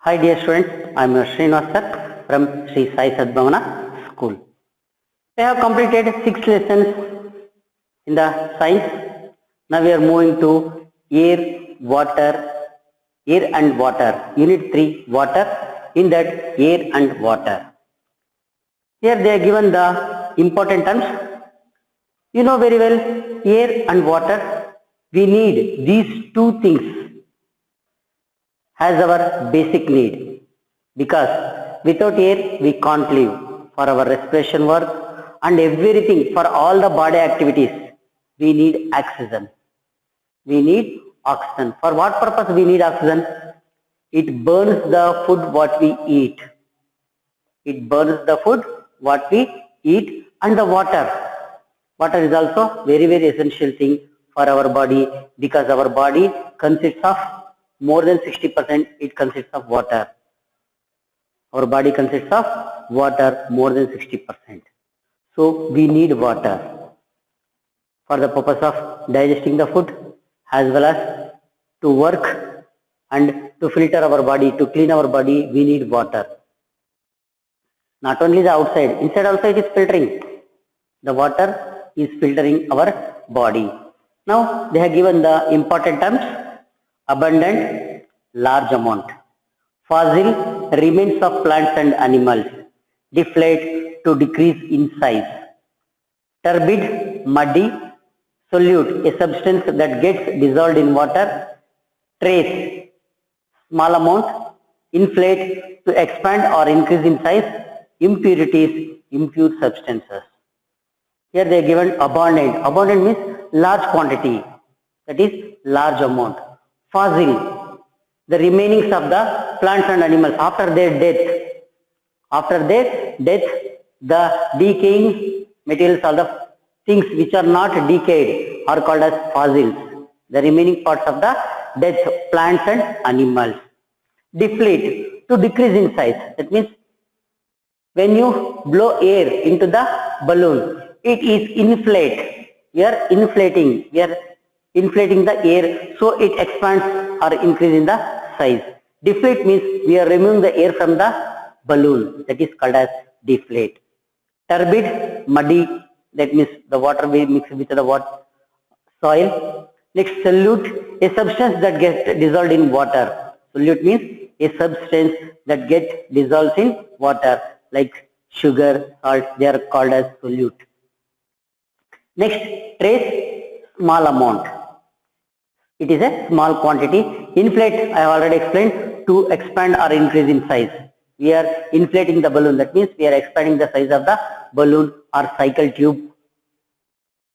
Hi dear students, I am Srinivas from Sri Sai Sadbhavana School. We have completed 6 lessons in the science. Now we are moving to air, water, air and water. Unit 3, water. In that, air and water. Here they are given the important terms. You know very well, air and water. We need these two things as our basic need, because without air we can't live. For our respiration work and everything, for all the body activities, we need oxygen. We need oxygen. For what purpose we need oxygen? It burns the food what we eat. It burns the food what we eat. And the water. Water is also very essential thing for our body, because our body consists of more than 60%, it consists of water. Our body consists of water more than 60%. So we need water for the purpose of digesting the food, as well as to work and to filter our body, to clean our body. We need water. Not only the outside, inside also it is filtering. The water is filtering our body. Now they have given the important terms: abundant, large amount; fossil, remains of plants and animals; deflate, to decrease in size; turbid, muddy; solute, a substance that gets dissolved in water; trace, small amount; inflate, to expand or increase in size; impurities, impure substances. Here they are given abundant. Abundant means large quantity, that is large amount. Fossil, the remainings of the plants and animals after their death. After their death, the decaying materials, all the things which are not decayed are called as fossils. The remaining parts of the death plants and animals. Deflate, to decrease in size. That means when you blow air into the balloon, it is inflate. We are inflating. We are inflating the air, so it expands or increases in the size. Deflate means we are removing the air from the balloon. That is called as deflate. Turbid, muddy. That means the water will mix with the soil. Next, solute, a substance that gets dissolved in water. Solute means a substance that gets dissolved in water, like sugar, salt. They are called as solute. Next, trace, small amount. It is a small quantity. Inflate, I have already explained, to expand or increase in size. We are inflating the balloon. That means we are expanding the size of the balloon or cycle tube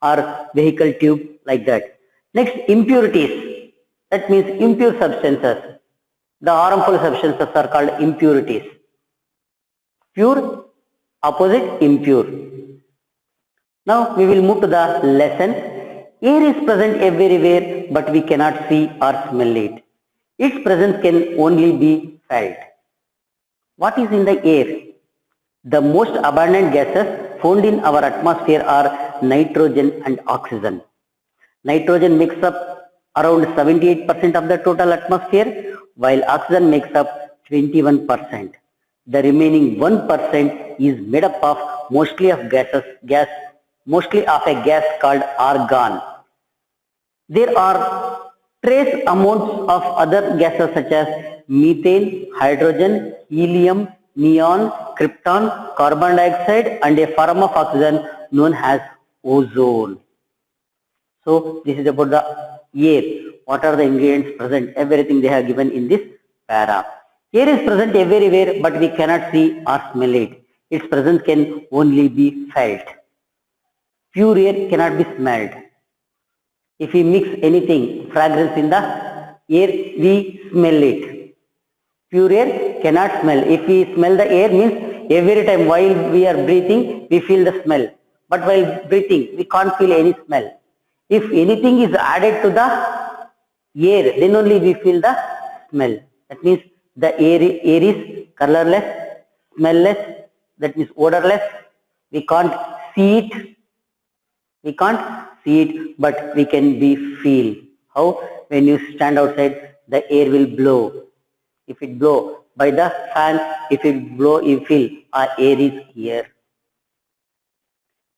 or vehicle tube, like that. Next, impurities. That means impure substances. The harmful substances are called impurities. Pure, opposite, impure. Now we will move to the lesson. Air is present everywhere, but we cannot see or smell it. Its presence can only be felt. What is in the air? The most abundant gases found in our atmosphere are nitrogen and oxygen. Nitrogen makes up around 78% of the total atmosphere, while oxygen makes up 21%. The remaining 1% is made up of mostly of a gas called argon. There are trace amounts of other gases such as methane, hydrogen, helium, neon, krypton, carbon dioxide, and a form of oxygen known as ozone. So this is about the air. What are the ingredients present? Everything they have given in this para. Air is present everywhere, but we cannot see or smell it. Its presence can only be felt. Pure air cannot be smelled. If we mix anything, fragrance in the air, we smell it. Pure air cannot smell. If we smell the air, means every time while we are breathing, we feel the smell. But while breathing, we can't feel any smell. If anything is added to the air, then only we feel the smell. That means the air is colorless, smellless, that means odorless. We can't see it. We can't see it, but we can feel. How? When you stand outside, the air will blow. If it blow, By the fan, if you blow, you feel air is here.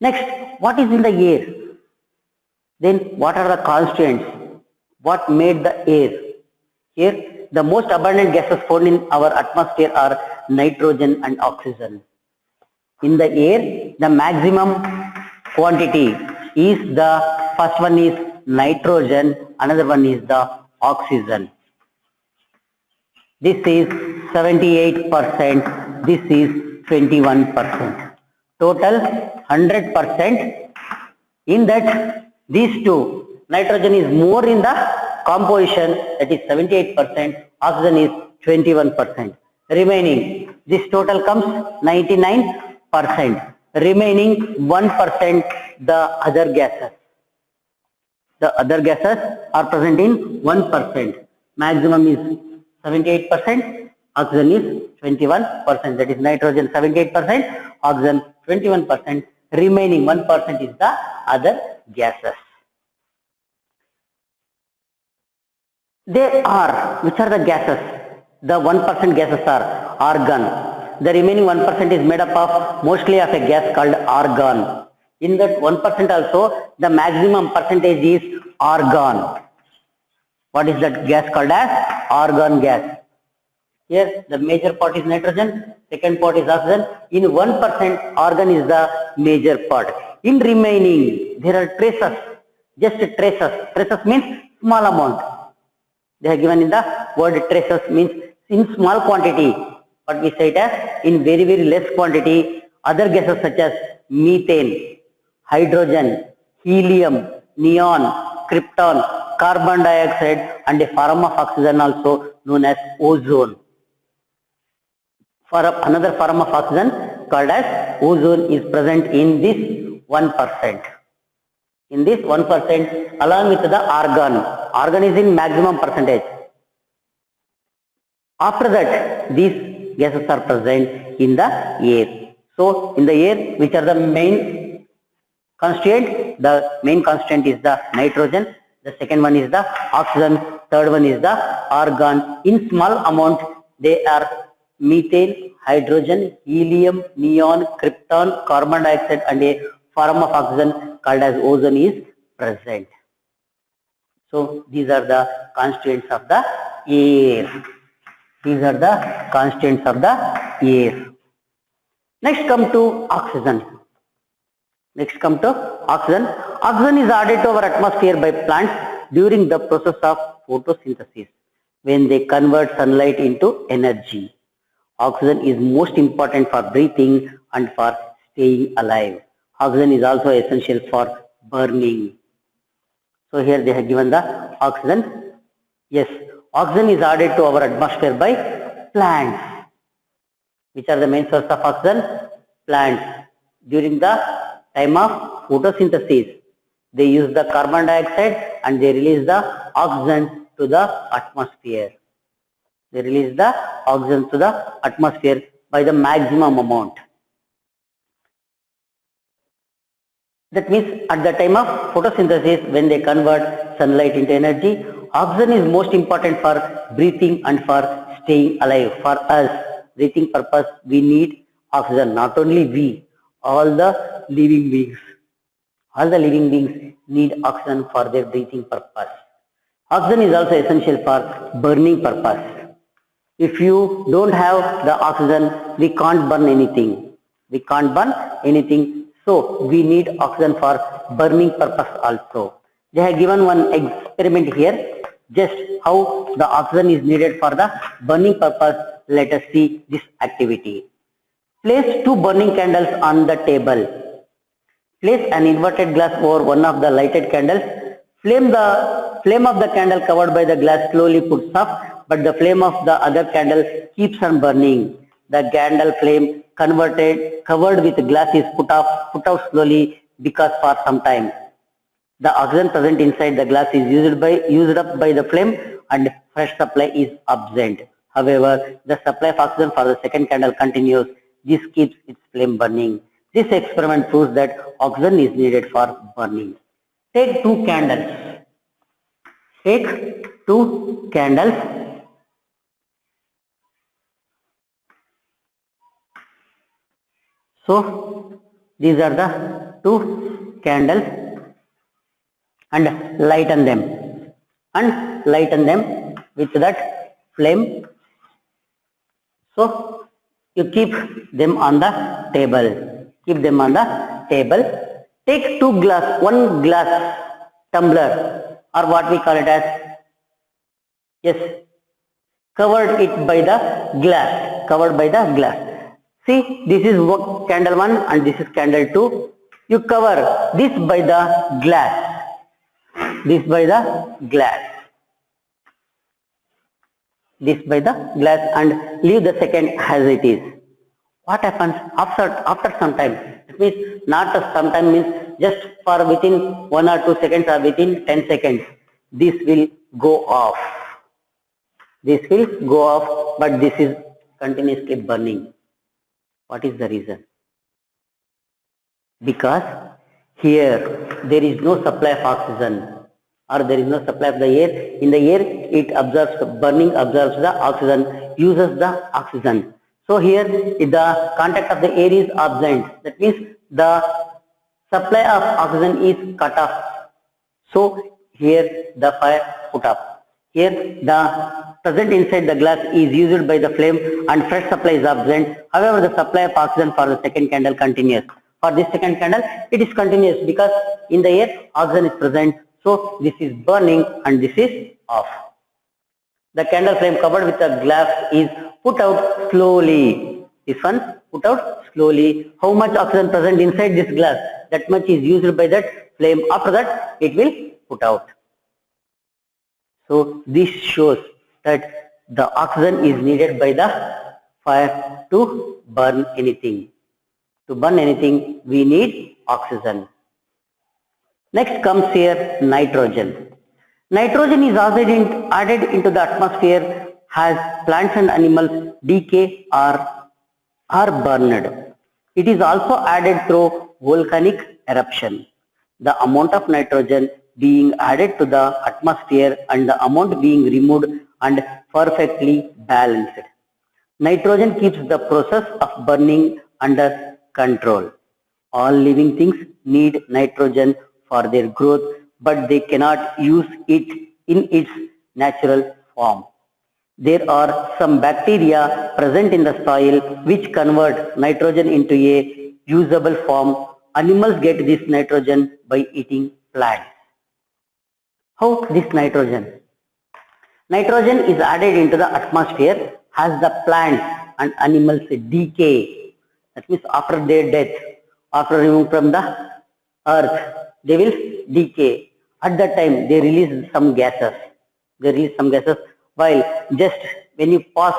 Next, what is in the air? Then what are the constituents? What made the air? Here, the most abundant gases found in our atmosphere are nitrogen and oxygen. In the air, the maximum quantity is the first one is nitrogen, another one is the oxygen. This is 78%, this is 21%. Total 100%. In that, these two, nitrogen is more in the composition, that is 78%, oxygen is 21%. Remaining, this total comes 99%. Remaining 1%, the other gases. The other gases are present in 1%. Maximum is 78%, oxygen is 21%, that is nitrogen 78%, oxygen 21%, remaining 1% is the other gases. There are, which are the gases? The 1% gases are argon. The remaining 1% is made up of mostly of a gas called argon. In that 1% also, the maximum percentage is argon. What is that gas called as? Argon gas. Here the major part is nitrogen, second part is oxygen. In 1%, argon is the major part. In remaining, there are traces, just traces. Traces means small amount. They are given in the word traces means in small quantity. But we say it as in very, very less quantity. Other gases such as methane, hydrogen, helium, neon, krypton, carbon dioxide and a form of oxygen also known as ozone. For another form of oxygen called as ozone is present in this 1%. In this 1% along with the argon. Argon is in maximum percentage. After that, these gases are present in the air. So in the air, which are the main constituent? The main constituent is the nitrogen. The second one is the oxygen, third one is the argon. In small amount, they are methane, hydrogen, helium, neon, krypton, carbon dioxide and a form of oxygen called as ozone is present. So these are the constituents of the air. These are the constituents of the air. Next come to oxygen. Next come to oxygen. Oxygen is added to our atmosphere by plants during the process of photosynthesis when they convert sunlight into energy. Oxygen is most important for breathing and for staying alive. Oxygen is also essential for burning. So here they have given the oxygen. Yes, oxygen is added to our atmosphere by plants. Which are the main source of oxygen? Plants. During the time of photosynthesis, they use the carbon dioxide and they release the oxygen to the atmosphere. They release the oxygen to the atmosphere by the maximum amount. That means at the time of photosynthesis, when they convert sunlight into energy, oxygen is most important for breathing and for staying alive. For us, breathing purpose, we need oxygen. Not only we, all the living beings. All the living beings need oxygen for their breathing purpose. Oxygen is also essential for burning purpose. If you don't have the oxygen, we can't burn anything. We can't burn anything. So we need oxygen for burning purpose also. They have given one experiment here, just how the oxygen is needed for the burning purpose. Let us see this activity. Place two burning candles on the table. Place an inverted glass over one of the lighted candles. Flame of the candle covered by the glass slowly puts off, but the flame of the other candle keeps on burning. The candle flame covered with glass is put out slowly because for some time. The oxygen present inside the glass is used up by the flame and fresh supply is absent. However, the supply of oxygen for the second candle continues. This keeps its flame burning. This experiment proves that oxygen is needed for burning. Take two candles. Take two candles. So these are the two candles and lighten them with that flame. So you keep them on the table. Keep them on the table. Take one glass tumbler, or what we call it as, yes, covered it by the glass. Covered by the glass. See, this is candle 1 and this is candle 2. You cover this by the glass. This by the glass. This by the glass and leave the second as it is. What happens after some time? It means not some time, means just for within 1 or 2 seconds or within 10 seconds. This will go off. This will go off, but this is continuously burning. What is the reason? Because here there is no supply of oxygen, or there is no supply of the air. In the air, it absorbs, burning absorbs the oxygen, uses the oxygen. So here the contact of the air is absent. That means the supply of oxygen is cut off. So here the fire put up. Here the present inside the glass is used by the flame and fresh supply is absent. However, the supply of oxygen for the second candle continues. For this second candle, it is continuous because in the air oxygen is present. So this is burning and this is off. The candle flame covered with a glass is put out slowly. This one put out slowly. How much oxygen present inside this glass? That much is used by that flame. After that, it will put out. So this shows that the oxygen is needed by the fire to burn anything. To burn anything, we need oxygen. Next comes here nitrogen. Nitrogen is also added into the atmosphere as plants and animals decay or are burned. It is also added through volcanic eruption. The amount of nitrogen being added to the atmosphere and the amount being removed and perfectly balanced. Nitrogen keeps the process of burning under control. All living things need nitrogen for their growth, but they cannot use it in its natural form. There are some bacteria present in the soil which convert nitrogen into a usable form. Animals get this nitrogen by eating plants. How this nitrogen? Nitrogen is added into the atmosphere as the plants and animals decay. That means after their death, after removed from the earth, they will decay. At that time, they release some gases. While just when you pass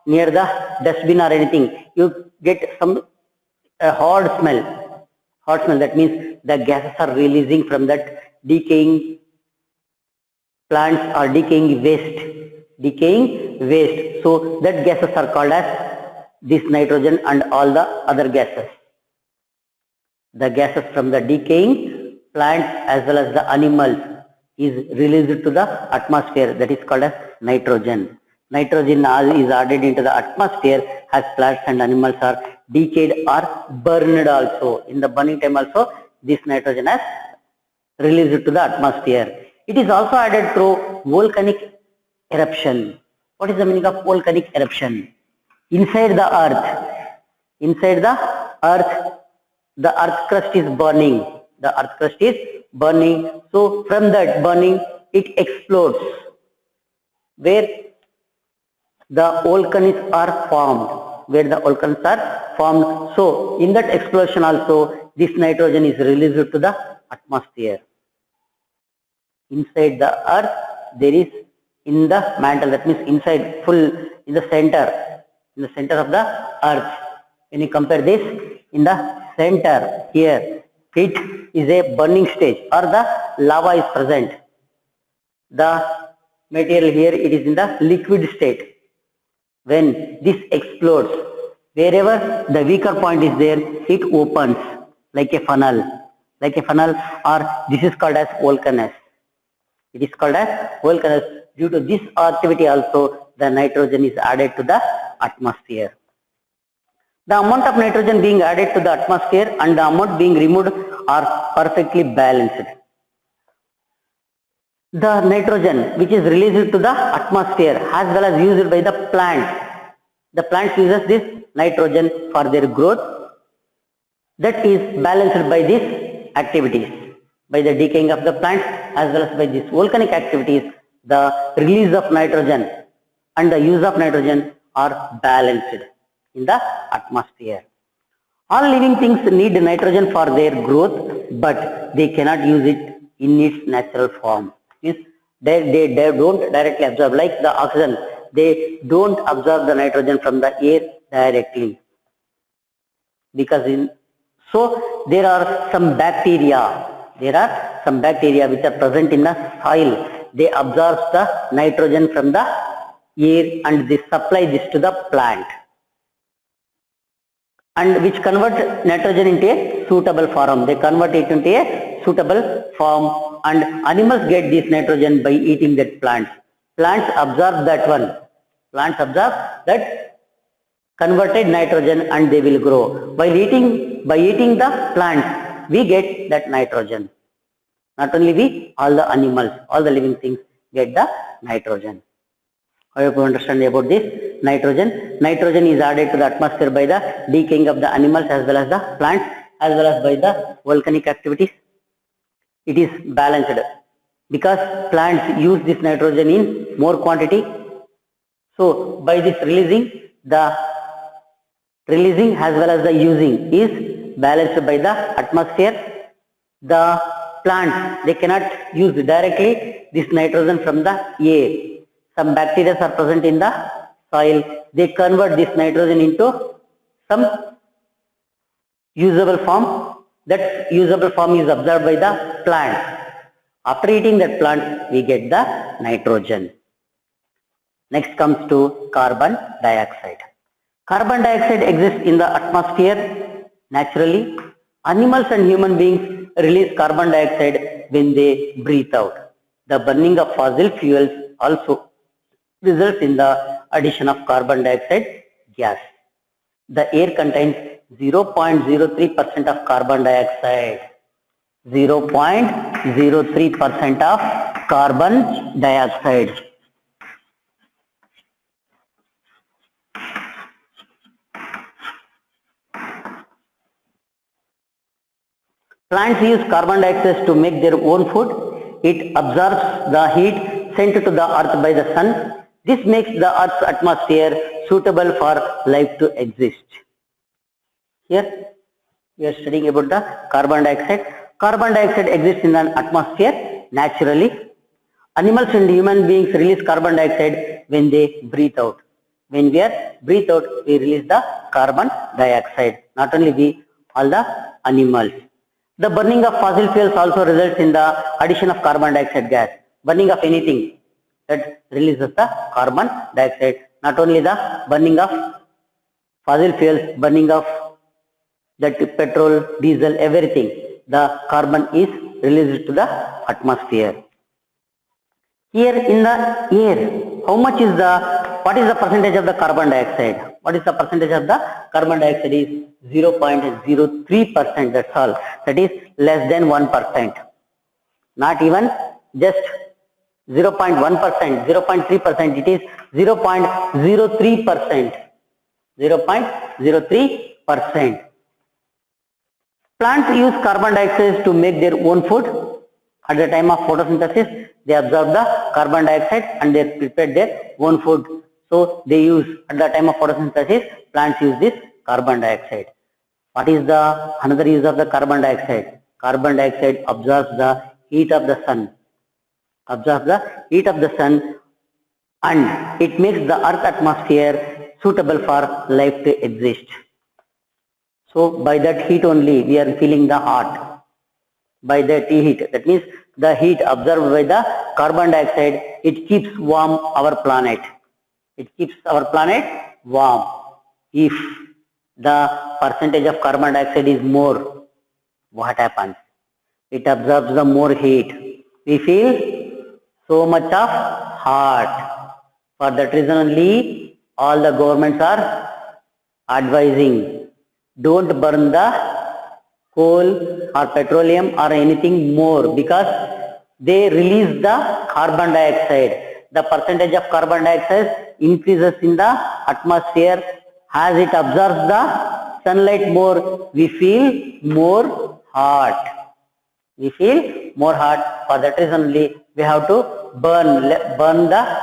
near the dustbin or anything, you get some hot smell. That means the gases are releasing from that decaying plants or decaying waste. So that gases are called as this nitrogen and all the other gases. The gases from the decaying plants as well as the animals is released to the atmosphere, that is called as nitrogen. Nitrogen is added into the atmosphere as plants and animals are decayed or burned also. In the burning time also, this nitrogen is released to the atmosphere. It is also added through volcanic eruption. What is the meaning of volcanic eruption? Inside the earth, the earth crust is burning. So from that burning, it explodes, where the volcans are formed. So in that explosion also, this nitrogen is released to the atmosphere. Inside the earth, there is in the mantle, that means inside, full in the center of the earth. When you compare this, in the center here, it is a burning stage, or the lava is present. The material here, it is in the liquid state. When this explodes, wherever the weaker point is there, it opens like a funnel, or this is called as volcanoes. It is called as volcanoes. Due to this activity also, the nitrogen is added to the atmosphere. The amount of nitrogen being added to the atmosphere and the amount being removed are perfectly balanced. The nitrogen which is released to the atmosphere as well as used by the plants. The plants uses this nitrogen for their growth. That is balanced by these activities, by the decaying of the plants as well as by these volcanic activities. The release of nitrogen and the use of nitrogen are balanced in the atmosphere. All living things need nitrogen for their growth, but they cannot use it in its natural form. Means they don't directly absorb, like the oxygen. They don't absorb the nitrogen from the air directly, because so there are some bacteria. There are some bacteria which are present in the soil. They absorb the nitrogen from the air and they supply this to the plant, and which convert nitrogen into a suitable form. They convert it into a suitable form, and animals get this nitrogen by eating that plants. Plants absorb that one. Plants absorb that converted nitrogen and they will grow. By eating the plants, we get that nitrogen. Not only we, all the animals, all the living things get the nitrogen. I hope you understand about this. Nitrogen. Nitrogen is added to the atmosphere by the decaying of the animals as well as the plants as well as by the volcanic activities. It is balanced because plants use this nitrogen in more quantity. So by this releasing as well as the using is balanced by the atmosphere. The plants, they cannot use directly this nitrogen from the air. Some bacteria are present in the soil. They convert this nitrogen into some usable form. That usable form is absorbed by the plant. After eating that plant, we get the nitrogen. Next comes to carbon dioxide. Carbon dioxide exists in the atmosphere naturally. Animals and human beings release carbon dioxide when they breathe out. The burning of fossil fuels also results in the addition of carbon dioxide gas. The air contains 0.03% of carbon dioxide. 0.03% of carbon dioxide. Plants use carbon dioxide to make their own food. It absorbs the heat sent to the earth by the sun. This makes the earth's atmosphere suitable for life to exist. Here we are studying about the carbon dioxide. Carbon dioxide exists in the atmosphere naturally. Animals and human beings release carbon dioxide when they breathe out. When we breathe out, we release the carbon dioxide. Not only we, all the animals. The burning of fossil fuels also results in the addition of carbon dioxide gas. Burning of anything that releases the carbon dioxide. Not only the burning of fossil fuels, burning of that petrol, diesel, everything. The carbon is released to the atmosphere. Here in the air, what is the percentage of the carbon dioxide? What is the percentage of the carbon dioxide is 0.03%, that's all. That is less than 1%. Not even just 0.1%, 0.3%, it is 0.03%. 0.03%. Plants use carbon dioxide to make their own food. At the time of photosynthesis, they absorb the carbon dioxide and they prepare their own food. So they use, at the time of photosynthesis, plants use this carbon dioxide. What is the another use of the carbon dioxide? Carbon dioxide absorbs the heat of the sun. Absorbs the heat of the sun and it makes the earth atmosphere suitable for life to exist. So by that heat only we are feeling the hot. By that heat, that means the heat absorbed by the carbon dioxide, it keeps warm our planet. It keeps our planet warm. If the percentage of carbon dioxide is more, what happens? It absorbs the more heat. We feel so much of hot. For that reason only all the governments are advising don't burn the coal or petroleum or anything more, because they release the carbon dioxide. The percentage of carbon dioxide increases in the atmosphere. As it absorbs the sunlight more, we feel more hot. We feel more hot. For that reason only we have to burn the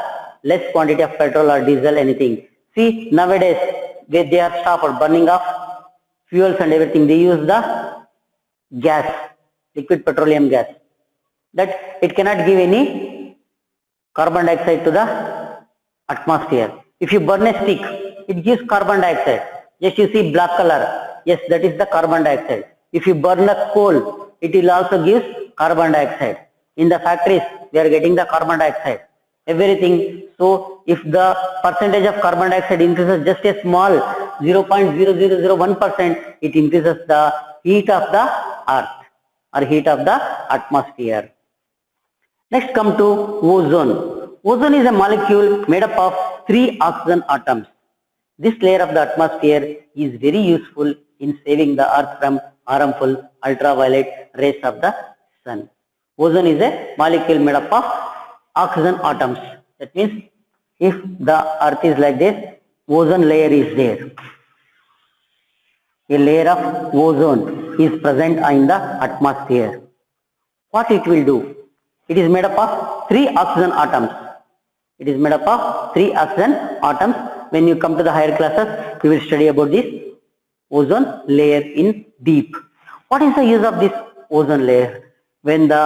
less quantity of petrol or diesel, anything. See, nowadays they have stopped burning of fuels and everything. They use the gas, liquid petroleum gas, that it cannot give any carbon dioxide to the atmosphere. If you burn a stick, it gives carbon dioxide. Just you see black color, yes, that is the carbon dioxide. If you burn a coal, it will also give carbon dioxide. In the factories, we are getting the carbon dioxide, everything. So if the percentage of carbon dioxide increases just a small 0.0001%, it increases the heat of the earth or heat of the atmosphere. Next come to ozone. Ozone is a molecule made up of 3 oxygen atoms. This layer of the atmosphere is very useful in saving the earth from harmful ultraviolet rays of the sun. Ozone is a molecule made up of oxygen atoms. That means if the earth is like this, ozone layer is there. A layer of ozone is present in the atmosphere. What it will do? It is made up of 3 oxygen atoms. It is made up of 3 oxygen atoms. When you come to the higher classes, you will study about this ozone layer in deep. What is the use of this ozone layer? When the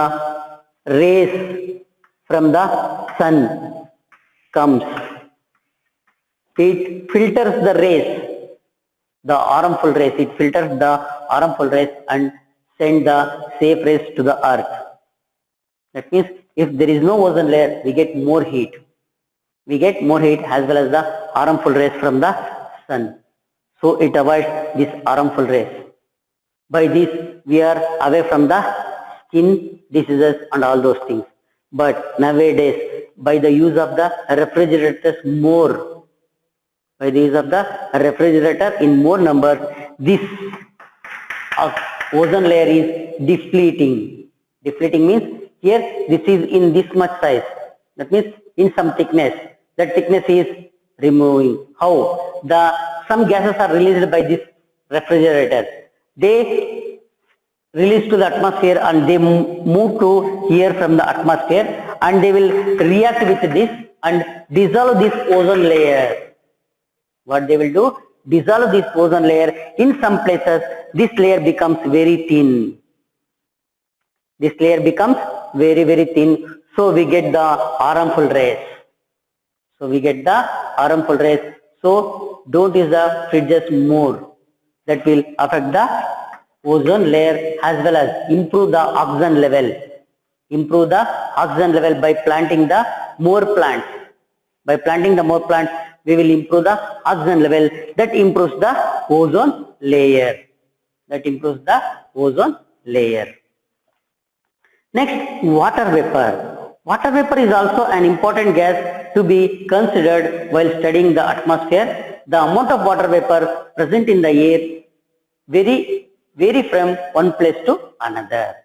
rays from the sun comes, it filters the rays, the harmful rays. It filters the harmful rays and send the safe rays to the earth. That means if there is no ozone layer, we get more heat. We get more heat as well as the harmful rays from the sun. So it avoids these harmful rays. By this, we are away from the skin diseases and all those things. But nowadays, by the use of the refrigerators more, by the use of the refrigerator in more numbers, this ozone layer is depleting. Depleting means here this is in this much size. That means in some thickness. That thickness is removing. How? Some gases are released by this refrigerator. They release to the atmosphere and they move to here from the atmosphere, and they will react with this and dissolve this ozone layer. What they will do? Dissolve this ozone layer. In some places, this layer becomes very thin. This layer becomes very, very thin. So we get the harmful rays. So don't use the fridges more. That will affect the ozone layer as well as improve the oxygen level. Improve the oxygen level by planting the more plants. By planting the more plants, we will improve the oxygen level. That improves the ozone layer. Next, water vapor. Water vapor is also an important gas to be considered while studying the atmosphere. The amount of water vapor present in the air vary from one place to another.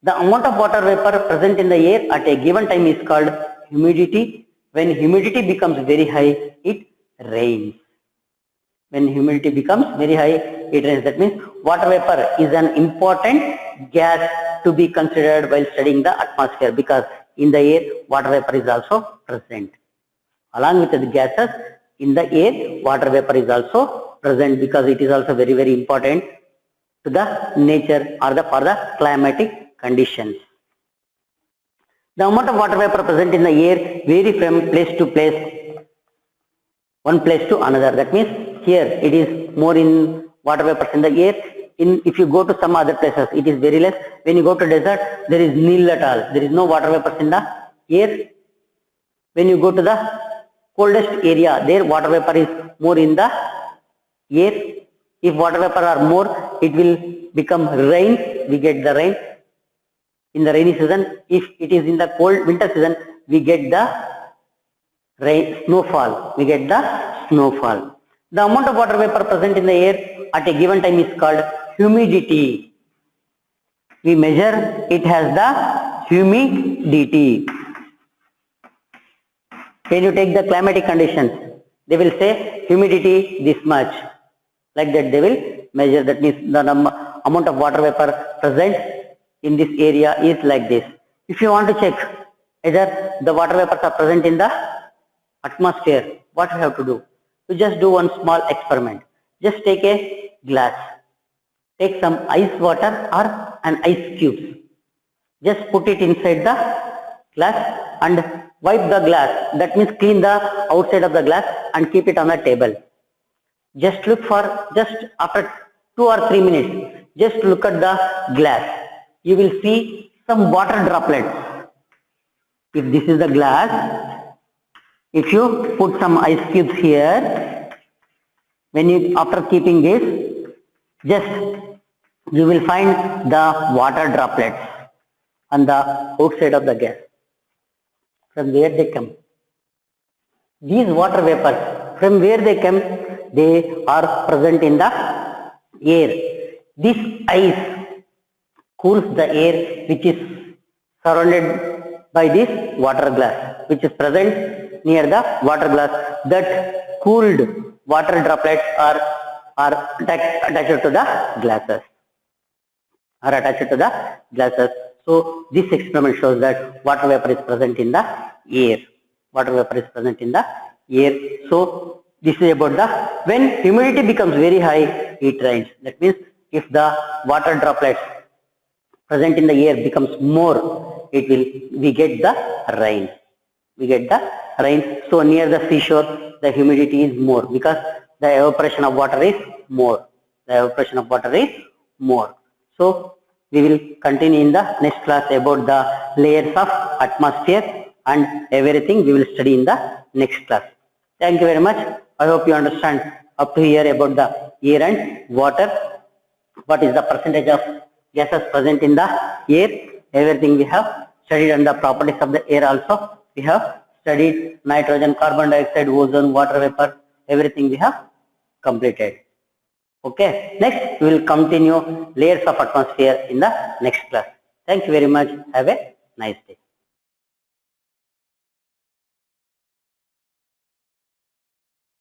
The amount of water vapor present in the air at a given time is called humidity. When humidity becomes very high, it rains. When humidity becomes very high, it rains. That means water vapor is an important gas to be considered while studying the atmosphere, because in the air water vapor is also present. Along with the gases in the air, water vapor is also present, because it is also very, very important to the nature or for the climatic conditions. The amount of water vapor present in the air vary from place to place, one place to another. That means here it is more in water vapors in the air. If you go to some other places, it is very less. When you go to desert, there is nil at all. There is no water vapors in the air. When you go to the coldest area, there water vapor is more in the air. If water vapor are more, it will become rain. We get the rain in the rainy season. If it is in the cold winter season, we get the snowfall. The amount of water vapor present in the air at a given time is called humidity. We measure it as the humidity. When you take the climatic conditions, they will say humidity this much. Like that they will measure, that means the amount of water vapor present in this area is like this. If you want to check either the water vapors are present in the atmosphere, what we have to do? You just do one small experiment. Just take a glass, take some ice water or an ice cubes. Just put it inside the glass and wipe the glass. That means clean the outside of the glass and keep it on the table. Just look for, just after 2 or 3 minutes, just look at the glass. You will see some water droplets. If this is the glass, if you put some ice cubes here, when you, after keeping this, just you will find the water droplets on the outside of the gas. From where they come? These water vapors, from where they come? They are present in the air. This ice cools the air which is surrounded by this water glass, which is present near the water glass. That cooled water droplets are attached to the glasses. So this experiment shows that water vapor is present in the air. Water vapor is present in the air. So this is about the, when humidity becomes very high, it rains. That means if the water droplets present in the air becomes more, we get the rain. So near the seashore, the humidity is more because the evaporation of water is more. So we will continue in the next class about the layers of atmosphere and everything we will study in the next class. Thank you very much. I hope you understand up to here about the air and water. What is the percentage of gases present in the air? Everything we have studied, and the properties of the air also we have studied. Nitrogen, carbon dioxide, ozone, water vapor, everything we have completed. Okay, next we will continue layers of atmosphere in the next class. Thank you very much. Have a nice day.